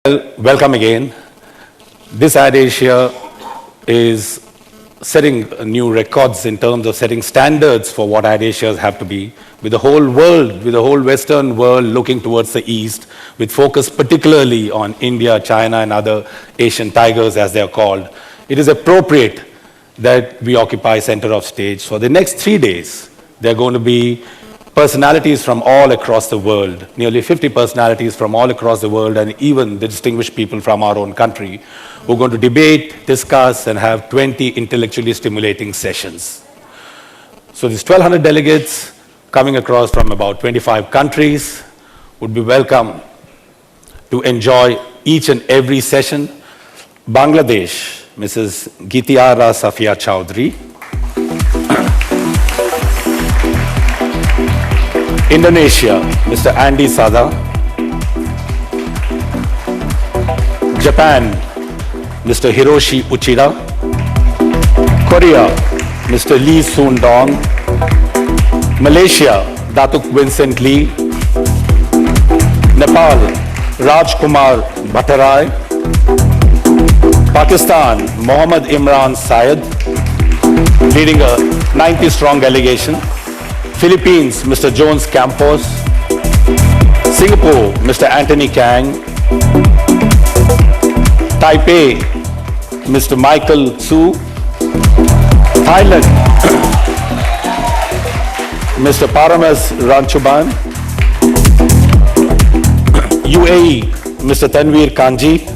Welcome again. This AdAsia is setting new records in terms of setting standards for what AdAsias have to be, with the whole world, with the whole Western world looking towards the East, with focus particularly on India, China, and other Asian tigers, as they are called. It is appropriate that we occupy center of stage. For the next 3 days, there are going to be personalities from all across the world, nearly 50 personalities from all across the world, and even the distinguished people from our own country, who are going to debate, discuss, and have 20 intellectually stimulating sessions. So these 1,200 delegates coming across from about 25 countries would be welcome to enjoy each and every session. Bangladesh, Mrs. Gitiara Safia Chowdhury. Indonesia, Mr. Andy Sada. Japan, Mr. Hiroshi Uchida. Korea, Mr. Lee Soon Dong. Malaysia, Datuk Vincent Lee. Nepal, Rajkumar Bhattarai. Pakistan, Mohammad Imran Syed, leading a 90-strong delegation. Philippines, Mr. Jones Campos. Singapore, Mr. Anthony Kang. Taipei, Mr. Michael Su. Thailand, Mr. Paramas Ranchuban. UAE, Mr. Tanveer Kanji.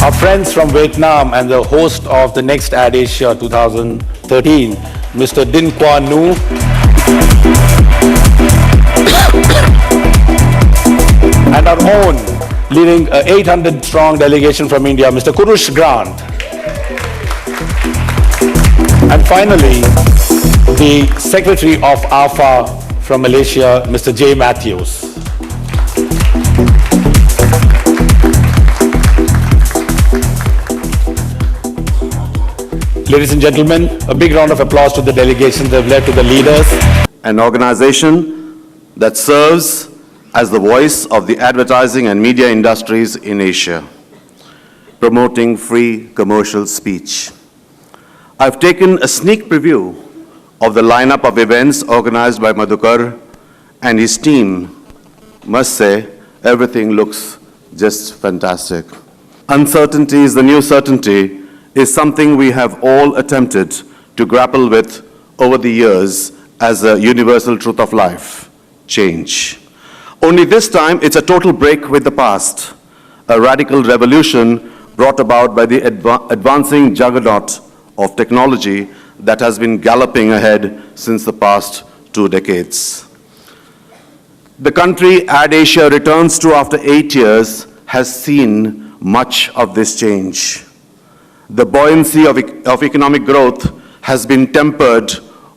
Our friends from Vietnam and the host of the next AdAsia 2013, Mr. Din Quan Nu. And our own, leading an 800-strong delegation from India, Mr. Kurush Grant. And finally, the Secretary of AFA from Malaysia, Mr. J. Matthews. Ladies and gentlemen, a big round of applause to the delegations that have led to the leaders. An organization that serves as the voice of the advertising and media industries in Asia, promoting free commercial speech. I've taken a sneak preview of the lineup of events organized by Madhukar and his team. Must say, everything looks just fantastic. Uncertainty is the new certainty is something we have all attempted to grapple with over the years as a universal truth of life, change. Only this time, it's a total break with the past, a radical revolution brought about by the advancing juggernaut of technology that has been galloping ahead since the past 2 decades. The country AdAsia returns to after 8 years has seen much of this change. The buoyancy of economic growth has been tempered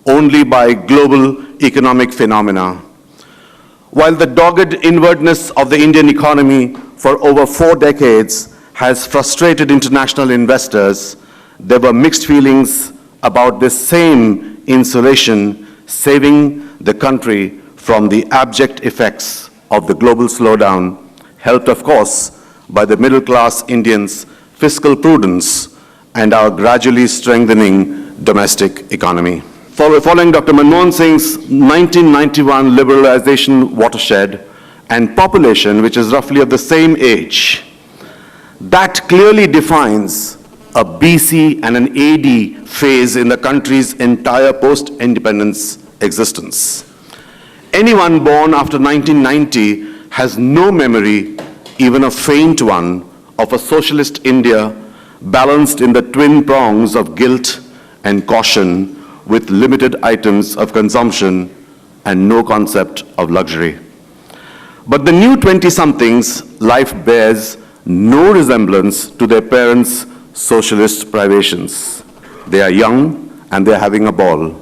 only by global economic phenomena. While the dogged inwardness of the Indian economy for over 4 decades has frustrated international investors, there were mixed feelings about this same insulation saving the country from the abject effects of the global slowdown, helped, of course, by the middle-class Indians' fiscal prudence and our gradually strengthening domestic economy. Following Dr. Manmohan Singh's 1991 liberalization watershed and population, which is roughly of the same age, that clearly defines a BC and an AD phase in the country's entire post-independence existence. Anyone born after 1990 has no memory, even a faint one, of a socialist India balanced in the twin prongs of guilt and caution, with limited items of consumption and no concept of luxury. But the new 20-somethings, life bears no resemblance to their parents' socialist privations. They are young and they're having a ball.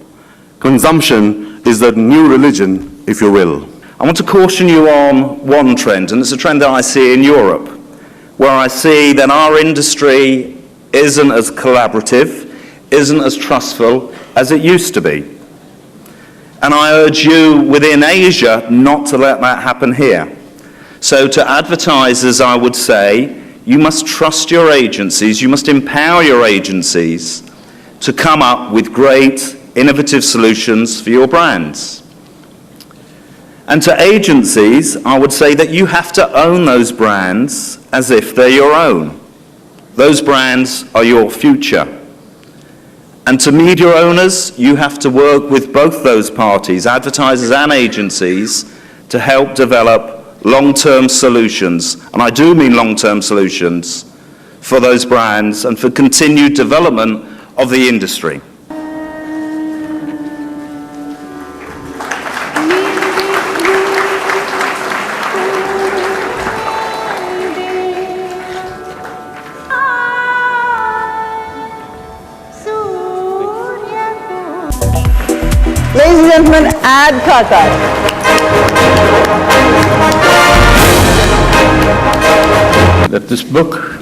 Consumption is the new religion, if you will. I want to caution you on one trend, and it's a trend that I see in Europe, where I see that our industry isn't as collaborative, isn't as trustful as it used to be. And I urge you within Asia not to let that happen here. So to advertisers, I would say, you must trust your agencies, you must empower your agencies to come up with great, innovative solutions for your brands. And to agencies, I would say that you have to own those brands as if they're your own. Those brands are your future. And to media owners, you have to work with both those parties, advertisers and agencies, to help develop long-term solutions, and I do mean long-term solutions, for those brands and for continued development of the industry. Ladies and gentlemen, Adkatha. That this book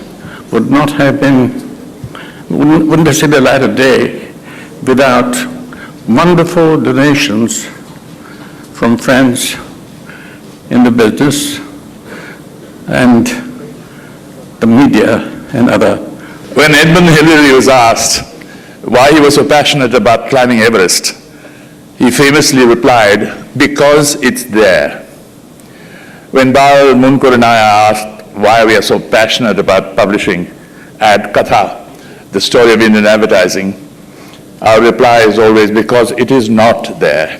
would not have been, wouldn't have seen the light of day without wonderful donations from friends in the business and the media and other. When Edmund Hillary was asked why he was so passionate about climbing Everest, he famously replied, "Because it's there." When Bal Mundkur and I are asked why we are so passionate about publishing Adkatha, the story of Indian advertising, our reply is always, because it is not there.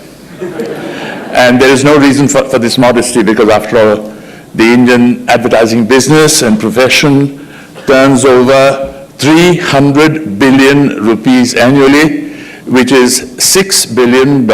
And there is no reason for this modesty, because after all, the Indian advertising business and profession turns over 300 billion rupees annually, which is $6 billion.